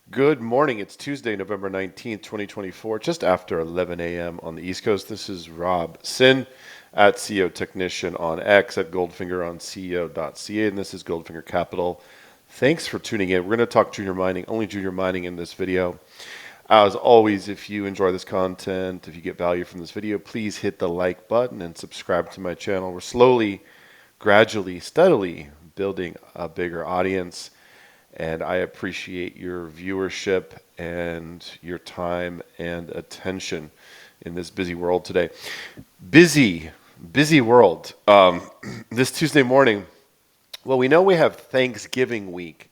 Good morning. It's Tuesday, November 19th, 2024, just after 11 a.m. on the East Coast. This is Rob Sin at CEO Technician on X, at Goldfinger on CEO.ca, and this is Goldfinger Capital. Thanks for tuning in. We're going to talk junior mining, only junior mining in this video. As always, if you enjoy this content, if you get value from this video, please hit the like button and subscribe to my channel. We're slowly, gradually, steadily building a bigger audience. And I appreciate your viewership and your time and attention in this busy world today. Busy world. This Tuesday morning, well, we know we have Thanksgiving week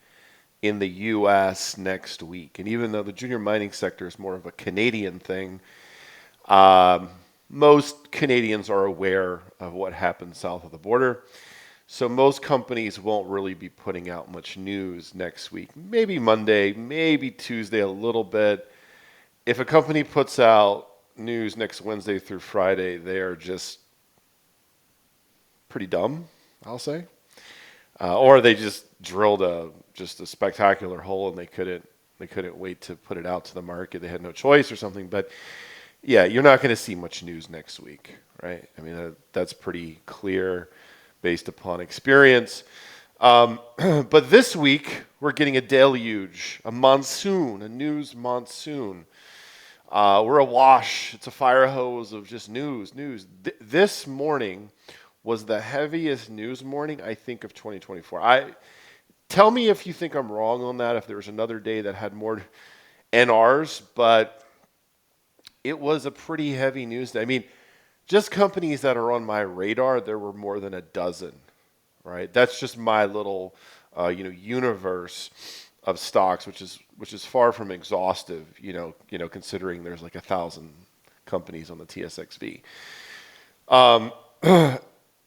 in the U.S. next week. And even though the junior mining sector is more of a Canadian thing, most Canadians are aware of what happens south of the border. So most companies won't really be putting out much news next week. Maybe Monday, maybe Tuesday a little bit. If a company puts out news next Wednesday through Friday, they are just pretty dumb, I'll say. Or they just drilled a spectacular hole and they couldn't wait to put it out to the market. They had no choice or something. But yeah, you're not going to see much news next week, right? I mean, that's pretty clear based upon experience. But this week, we're getting a deluge, a monsoon, a news monsoon. We're awash. It's a fire hose of just news. This morning was the heaviest news morning, I think, of 2024. Tell me if you think I'm wrong on that, if there was another day that had more NRs, but it was a pretty heavy news day. I mean, just companies that are on my radar, there were more than a dozen, right? That's just my little, universe of stocks, which is far from exhaustive, considering there's like 1,000 companies on the TSX-V.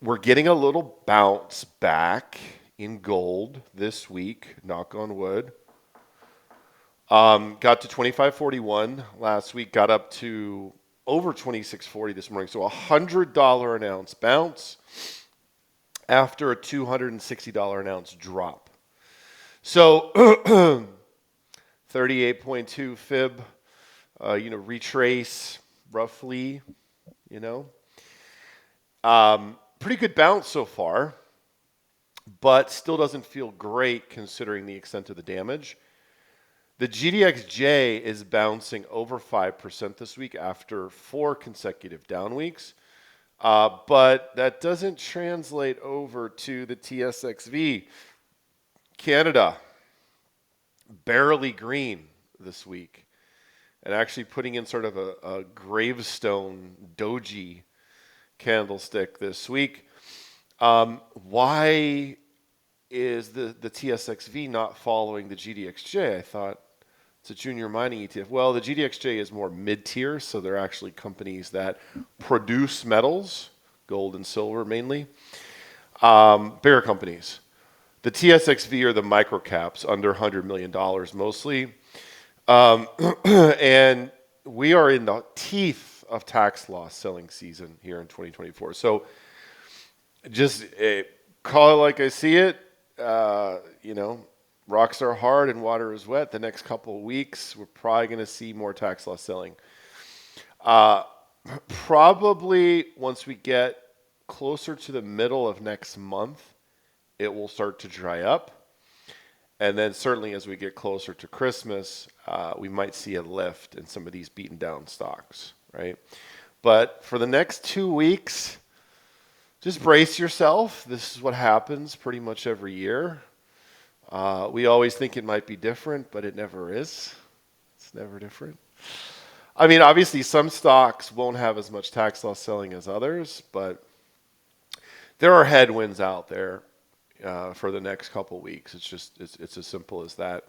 We're getting a little bounce back in gold this week, knock on wood. Got to 25.41 last week, got up to over 26.40 this morning. So $100 an ounce bounce after a $260 an ounce drop. So 38.2 fib, retrace roughly, pretty good bounce so far, but still doesn't feel great considering the extent of the damage. The GDXJ is bouncing over 5% this week after 4 consecutive down weeks. But that doesn't translate over to the TSX-V. Canada, barely green this week. And actually putting in sort of a gravestone doji candlestick this week. Why is the TSX-V not following the GDXJ? I thought it's a junior mining ETF. Well, the GDXJ is more mid-tier, so they're actually companies that produce metals, gold and silver mainly, bigger companies. The TSX-V are the microcaps, under $100 million mostly. And we are in the teeth of tax loss selling season here in 2024. So just call it like I see it. Rocks are hard and water is wet. The next couple of weeks, we're probably going to see more tax loss selling. Probably once we get closer to the middle of next month, it will start to dry up. And then certainly as we get closer to Christmas, we might see a lift in some of these beaten down stocks, right? But for the next 2 weeks, just brace yourself. This is what happens pretty much every year. We always think it might be different, but it never is. It's never different. I mean, obviously, some stocks won't have as much tax loss selling as others, but there are headwinds out there for the next couple weeks. It's as simple as that.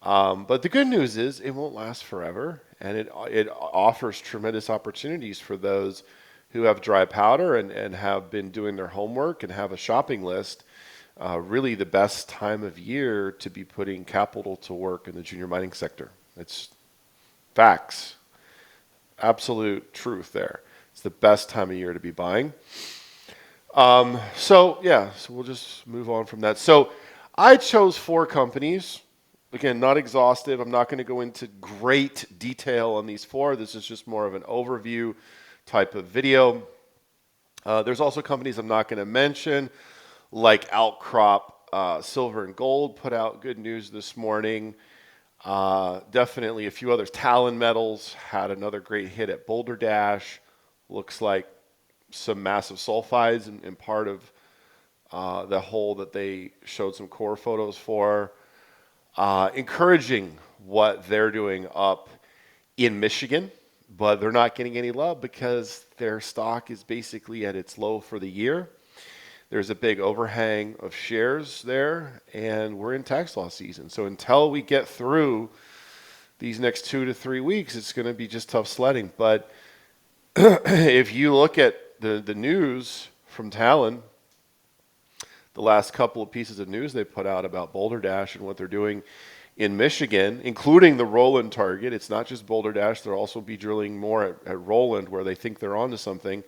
But the good news is it won't last forever, and it offers tremendous opportunities for those who have dry powder and have been doing their homework and have a shopping list. Really the best time of year to be putting capital to work in the junior mining sector. It's facts. Absolute truth there. It's the best time of year to be buying. So we'll just move on from that. So I chose 4 companies Again, not exhaustive. I'm not going to go into great detail on these four. This is just more of an overview type of video. There's also companies I'm not going to mention, like Outcrop, Silver and Gold put out good news this morning. Definitely a few others. Talon Metals had another great hit at Boulder Dash. Looks like some massive sulfides in part of the hole that they showed some core photos for. Encouraging what they're doing up in Michigan, but they're not getting any love because their stock is basically at its low for the year. There's a big overhang of shares there, and we're in tax law season. So until we get through these next 2 to 3 weeks, it's going to be just tough sledding. But if you look at the news from Talon, the last couple of pieces of news they put out about Boulder Dash and what they're doing in Michigan, including the Roland target. It's not just Boulder Dash. They'll also be drilling more at Roland where they think they're onto something.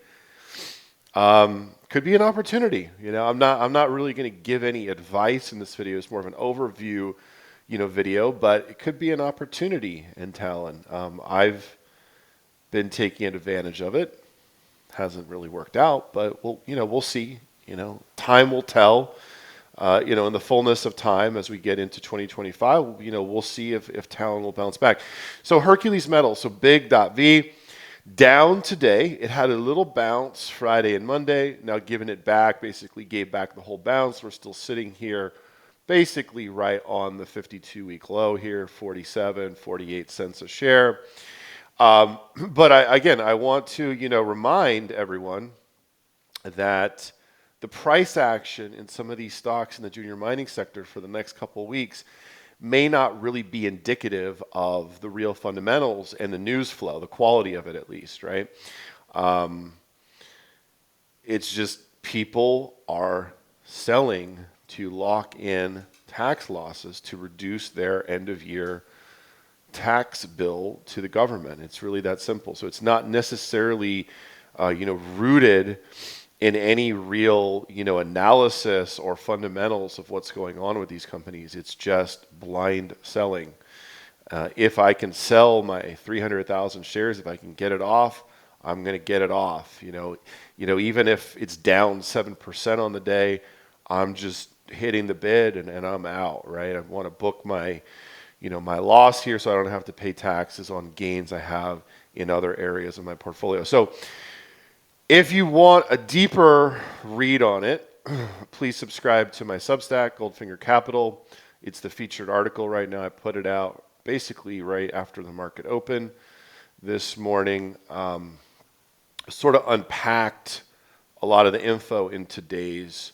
Could be an opportunity. I'm not really going to give any advice in this video. It's more of an overview, video, but it could be an opportunity in Talon. I've been taking advantage of it. Hasn't really worked out, but we'll see. Time will tell. In the fullness of time as we get into 2025, we'll see if Talon will bounce back. So Hercules Metals, so big.V, down today. It had a little bounce Friday and Monday. Now giving it back, basically gave back the whole bounce. We're still sitting here basically right on the 52-week low here, 47, 48 cents a share. But I want to, remind everyone that the price action in some of these stocks in the junior mining sector for the next couple of weeks may not really be indicative of the real fundamentals and the news flow, the quality of it at least, right? It's just people are selling to lock in tax losses to reduce their end of year tax bill to the government. It's really that simple. So it's not necessarily, rooted in any real, analysis or fundamentals of what's going on with these companies. It's just blind selling. If I can sell my 300,000 shares, if I can get it off, I'm going to get it off. Even if it's down 7% on the day, I'm just hitting the bid and I'm out, right? I want to book my, my loss here so I don't have to pay taxes on gains I have in other areas of my portfolio. So if you want a deeper read on it, please subscribe to my Substack, Goldfinger Capital. It's the featured article right now. I put it out basically right after the market opened this morning. Sort of unpacked a lot of the info in today's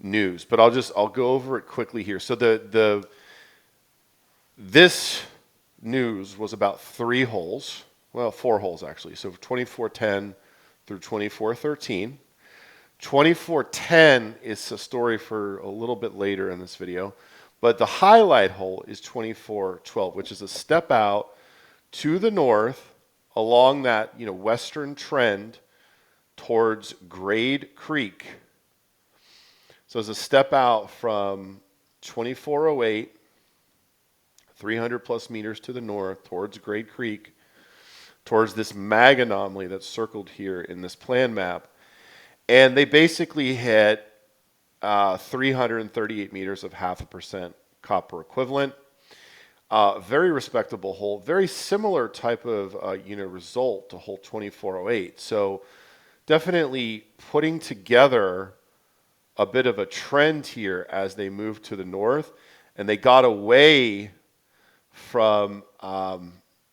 news, but I'll go over it quickly here. So this news was about 3 holes, well, 4 holes actually. So 2410 through 2413. 2410 is a story for a little bit later in this video, but the highlight hole is 2412, which is a step out to the north along that western trend towards Grade Creek. So it's a step out from 2408, 300 plus meters to the north towards Grade Creek, towards this mag anomaly that's circled here in this plan map. And they basically hit 338 meters of 0.5% copper equivalent. Very respectable hole, very similar type of result to hole 2408. So definitely putting together a bit of a trend here as they move to the north, and they got away from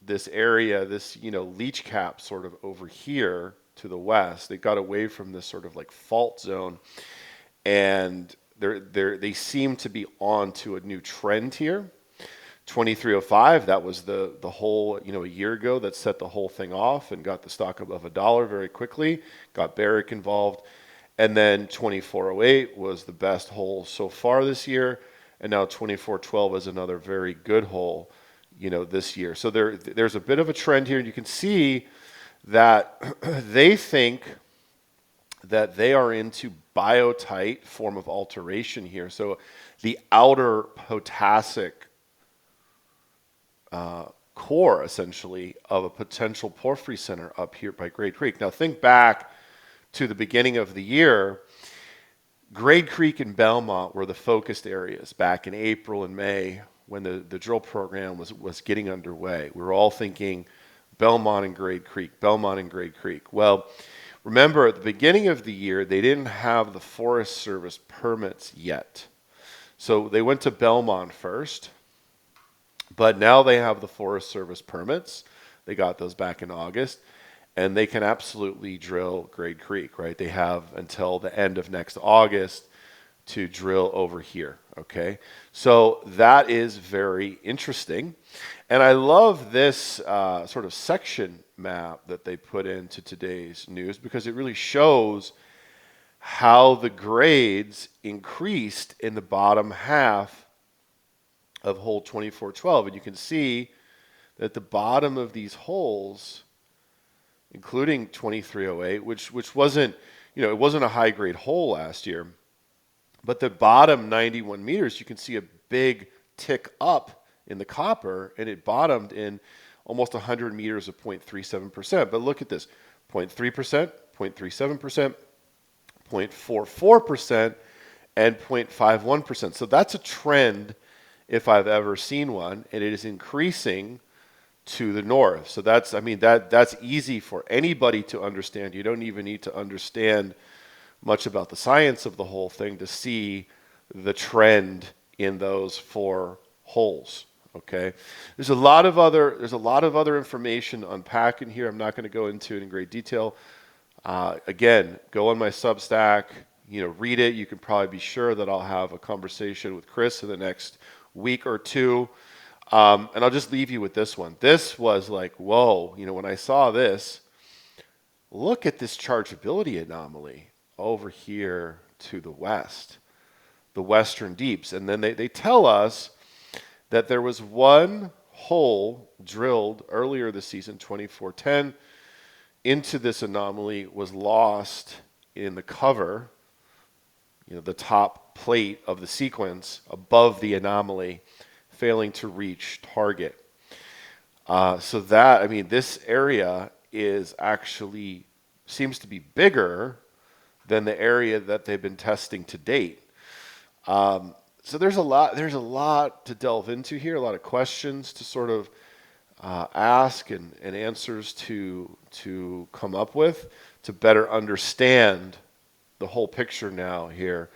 this area, this leach cap sort of over here to the west. They got away from this sort of like fault zone, and they seem to be on to a new trend here. 2305, that was the whole a year ago that set the whole thing off and got the stock above $1 very quickly, got Barrick involved. And then 2408 was the best hole so far this year, and now 2412 is another very good hole this year. So there's a bit of a trend here. You can see that they think that they are into biotite form of alteration here. So the outer potassic core, essentially, of a potential porphyry center up here by Grade Creek. Now, think back to the beginning of the year. Grade Creek and Belmont were the focused areas back in April and May when the drill program was getting underway. We were all thinking Belmont and Grade Creek, Belmont and Grade Creek. Well, remember, at the beginning of the year, they didn't have the Forest Service permits yet. So they went to Belmont first, but now they have the Forest Service permits. They got those back in August, and they can absolutely drill Grade Creek, right? They have until the end of next August to drill over here, okay? So that is very interesting. And I love this sort of section map that they put into today's news because it really shows how the grades increased in the bottom half of hole 2412. And you can see that the bottom of these holes, including 2308, which wasn't, it wasn't a high grade hole last year, but the bottom 91 meters, you can see a big tick up in the copper, and it bottomed in almost 100 meters of 0.37%. But look at this, 0.3%, 0.37%, 0.44%, and 0.51%. So that's a trend if I've ever seen one, and it is increasing to the north. So that's easy for anybody to understand. You don't even need to understand much about the science of the whole thing to see the trend in those four holes. Okay, there's a lot of other information to unpack in here. I'm not going to go into it in great detail. Again, go on my Substack, read it. You can probably be sure that I'll have a conversation with Chris in the next week or two. And I'll just leave you with this one. This was like, whoa, when I saw this, look at this chargeability anomaly over here to the west, the western deeps. And then they tell us that there was one hole drilled earlier this season, 2410, into this anomaly, was lost in the cover, the top plate of the sequence above the anomaly, failing to reach target. So this area is actually seems to be bigger than the area that they've been testing to date. So there's a lot to delve into here, a lot of questions to sort of ask and answers to come up with to better understand the whole picture now here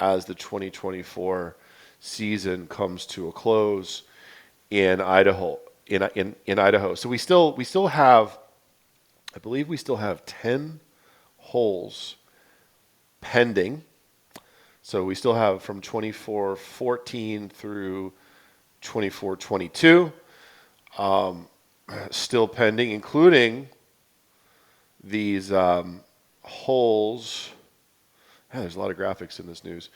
as the 2024 season comes to a close in Idaho. In Idaho, so we still have, I believe we still have 10 holes pending. So we still have from 2414 through 2422 still pending, including these holes. There's a lot of graphics in this news.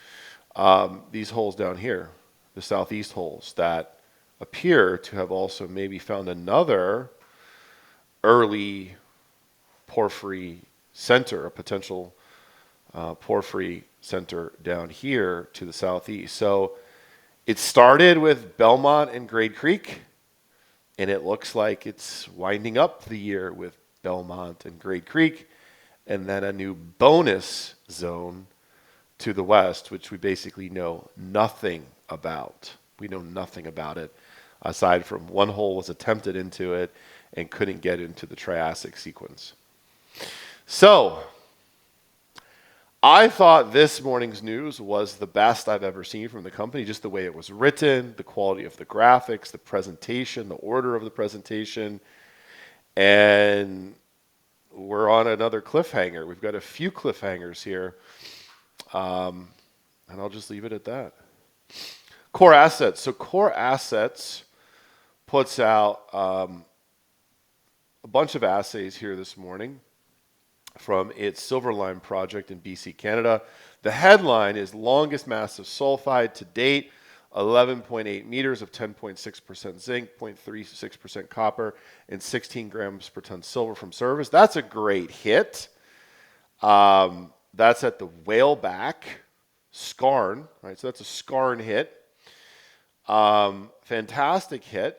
These holes down here, the southeast holes that appear to have also maybe found another early porphyry center, a potential porphyry center down here to the southeast. So it started with Belmont and Grade Creek, and it looks like it's winding up the year with Belmont and Grade Creek, and then a new bonus zone to the west, which we basically know nothing about. We know nothing about it, aside from one hole was attempted into it and couldn't get into the Triassic sequence. So I thought this morning's news was the best I've ever seen from the company, just the way it was written, the quality of the graphics, the presentation, the order of the presentation. And we're on another cliffhanger. We've got a few cliffhangers here. And I'll just leave it at that. Core Assets. So Core Assets puts out a bunch of assays here this morning from its Silverline project in BC, Canada. The headline is longest massive sulfide to date, 11.8 meters of 10.6% zinc, 0.36% copper, and 16 grams per ton silver from surface. That's a great hit. That's at the Whaleback Skarn, right? So that's a Skarn hit. Fantastic hit.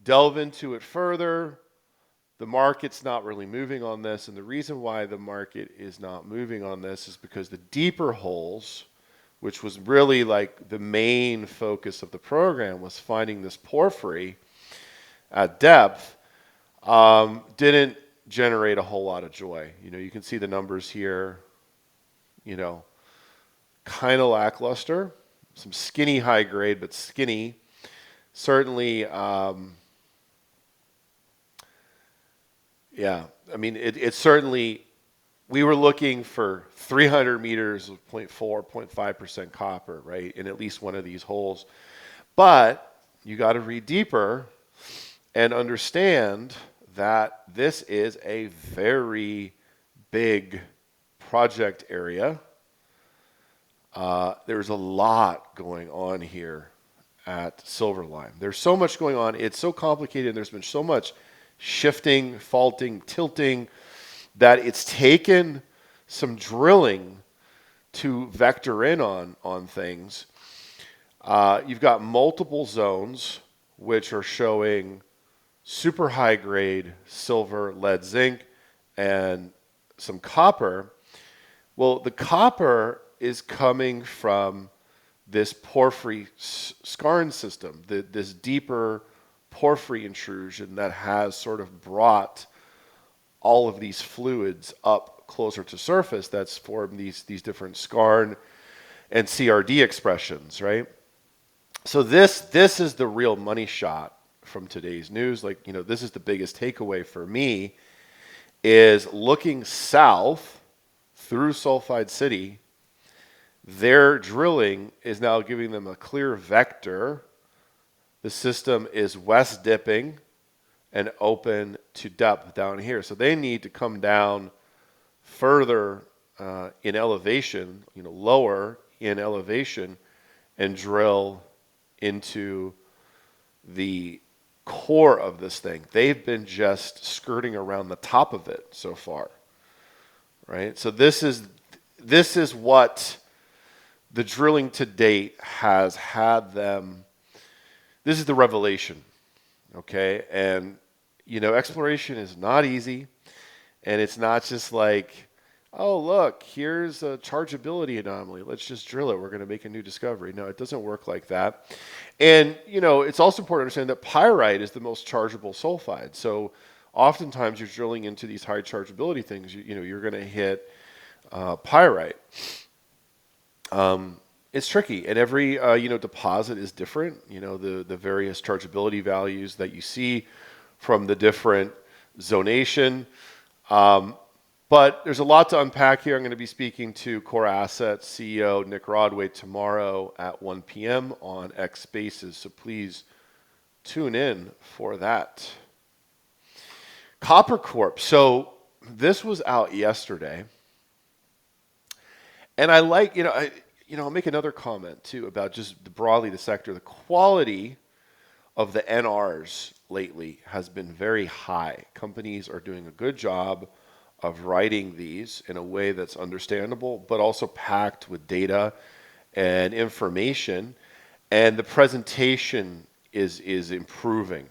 delve into it further, the market's not really moving on this. And the reason why the market is not moving on this is because the deeper holes, which was really like the main focus of the program, was finding this porphyry at depth, didn't generate a whole lot of joy. You can see the numbers here, kind of lackluster, some skinny high grade, but skinny. Certainly, yeah, I mean, it certainly, we were looking for 300 meters of 0.4, 0.5% copper, right, in at least one of these holes. But you got to read deeper and understand that this is a very big project area. There's a lot going on here at Silverline. There's so much going on. It's so complicated. There's been so much shifting, faulting, tilting, that it's taken some drilling to vector in on things. You've got multiple zones which are showing super high grade silver, lead, zinc, and some copper. Well, the copper is coming from this porphyry-skarn system, this deeper porphyry intrusion that has sort of brought all of these fluids up closer to surface. That's formed these different skarn and CRD expressions, right? So this is the real money shot from today's news. This is the biggest takeaway for me, is looking south through Sulfide City. Their drilling is now giving them a clear vector. The system is west dipping and open to depth down here. So they need to come down further in elevation, lower in elevation, and drill into the core of this thing. They've been just skirting around the top of it so far, right? So this is what the drilling to date has had them. This is the revelation, okay? And, exploration is not easy. And it's not just like, oh, look, here's a chargeability anomaly. Let's just drill it. We're going to make a new discovery. No, it doesn't work like that. And, it's also important to understand that pyrite is the most chargeable sulfide. So oftentimes you're drilling into these high chargeability things, you're going to hit pyrite. It's tricky, and every deposit is different. The various chargeability values that you see from the different zonation. But there's a lot to unpack here. I'm going to be speaking to Core Assets CEO Nick Rodway tomorrow at 1 p.m. on X Spaces, so please tune in for that. Copper Corp. So this was out yesterday, and I like, I'll make another comment too about just broadly the sector. The quality of the NRs lately has been very high. Companies are doing a good job of writing these in a way that's understandable, but also packed with data and information. And the presentation is improving.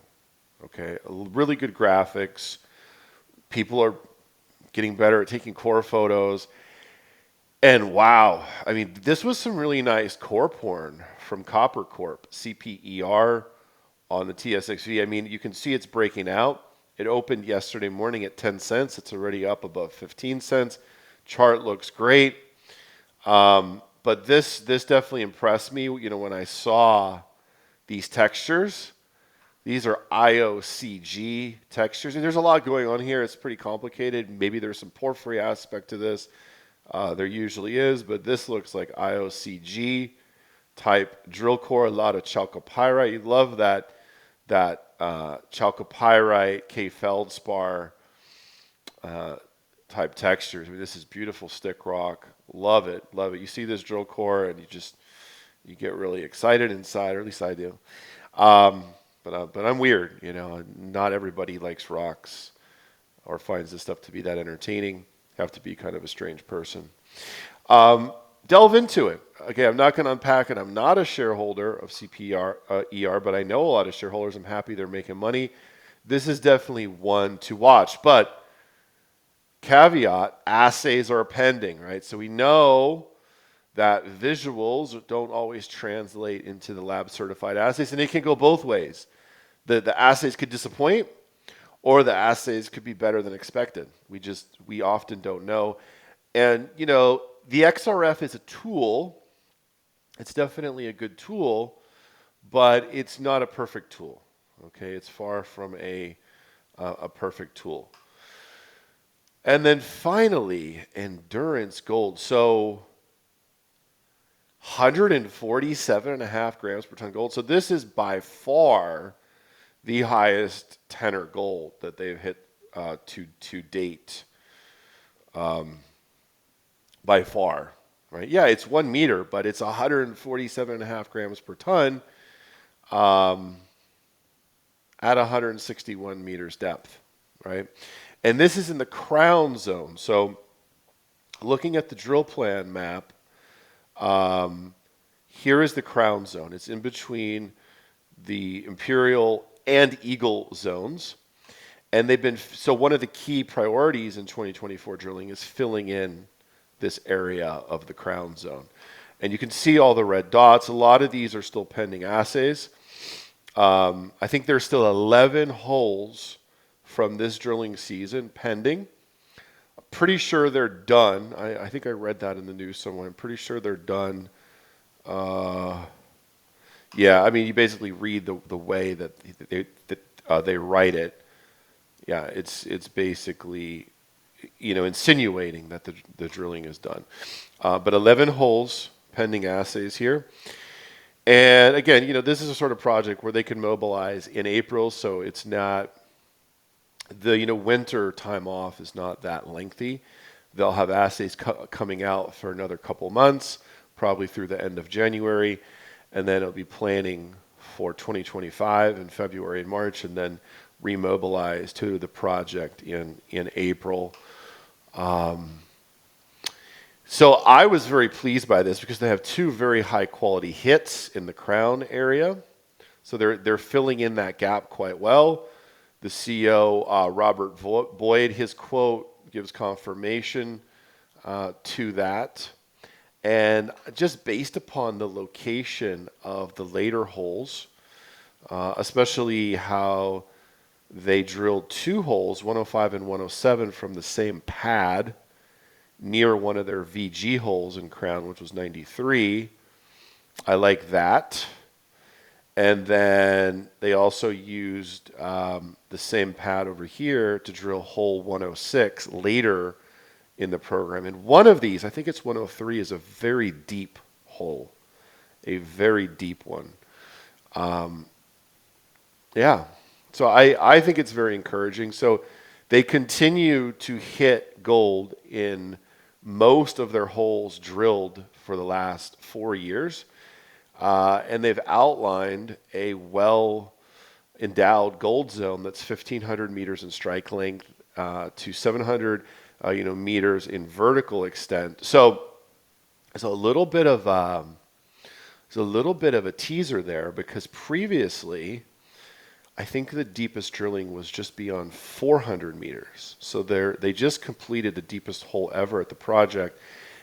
Okay, really good graphics. People are getting better at taking core photos. And wow, I mean, this was some really nice core porn from Copper Corp, CPER on the TSX-V. I mean, you can see it's breaking out. It opened yesterday morning at 10 cents. It's already up above 15 cents. Chart looks great. But this definitely impressed me. When I saw these textures, these are IOCG textures. And there's a lot going on here. It's pretty complicated. Maybe there's some porphyry aspect to this. There usually is, but this looks like IOCG type drill core. A lot of chalcopyrite. You love that chalcopyrite, K feldspar type textures. I mean, this is beautiful stick rock. Love it, love it. You see this drill core, and you get really excited inside, or at least I do. But I'm weird, Not everybody likes rocks or finds this stuff to be that entertaining. Have to be kind of a strange person. Delve into it. okay, I'm not going to unpack it. I'm not a shareholder of CPER, but I know a lot of shareholders. I'm happy they're making money. This is definitely one to watch. But caveat, assays are pending, right? So we know that visuals don't always translate into the lab certified assays, and it can go both ways. The assays could disappoint, or the assays could be better than expected. We often don't know. And the XRF is a tool. It's definitely a good tool, but it's not a perfect tool. Okay, it's far from a perfect tool. And then finally, endurance gold. So 147.5 grams per ton gold. So this is by far the highest tenor gold that they've hit to date, by far. Right? Yeah, it's 1 meter, but it's 147.5 grams per ton at 161 meters depth. Right? And this is in the crown zone. So looking at the drill plan map, here is the crown zone. It's in between the Imperial and Eagle zones. And so one of the key priorities in 2024 drilling is filling in this area of the crown zone. And you can see all the red dots. A lot of these are still pending assays. I think there's still 11 holes from this drilling season pending. I'm pretty sure they're done. I think I read that in the news somewhere. I'm pretty sure they're done. Yeah, I mean, you basically read the way that they write it. Yeah, it's basically, insinuating that the drilling is done. But 11 holes pending assays here. And again, this is a sort of project where they can mobilize in April, so it's not, the winter time off is not that lengthy. They'll have assays coming out for another couple months, probably through the end of January, and then it'll be planning for 2025 in February and March, and then remobilize to the project in April. So I was very pleased by this because they have two very high quality hits in the crown area. So they're filling in that gap quite well. The CEO, Robert Boyd, his quote gives confirmation to that. And just based upon the location of the later holes, especially how they drilled two holes, 105 and 107, from the same pad near one of their VG holes in Crown, which was 93. I like that. And then they also used the same pad over here to drill hole 106 later in the program. And one of these, I think it's 103, is a very deep hole, a very deep one. Yeah, so I think it's very encouraging. So they continue to hit gold in most of their holes drilled for the last 4 years. And they've outlined a well-endowed gold zone that's 1,500 meters in strike length to 700 meters in vertical extent. So it's a little bit of a teaser there, because previously I think the deepest drilling was just beyond 400 meters. So they just completed the deepest hole ever at the project.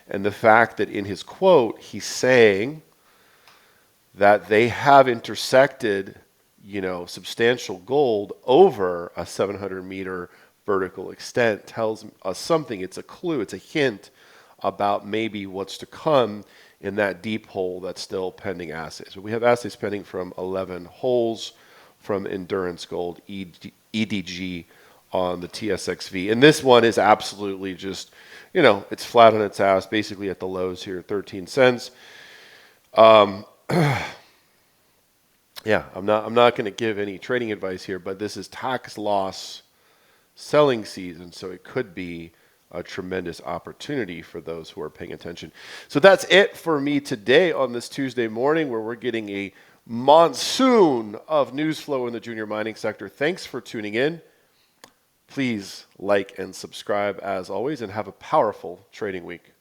And the fact that in his quote he's saying that they have intersected, substantial gold over a 700-meter vertical extent tells us something. It's a clue. It's a hint about maybe what's to come in that deep hole that's still pending assays. So we have assays pending from 11 holes from Endurance Gold, EDG on the TSX-V. And this one is absolutely just, it's flat on its ass, basically at the lows here, 13 cents. Yeah, I'm not going to give any trading advice here, but this is tax loss selling season, so it could be a tremendous opportunity for those who are paying attention. So that's it for me today on this Tuesday morning, where we're getting a monsoon of news flow in the junior mining sector. Thanks for tuning in. Please like and subscribe as always, and have a powerful trading week.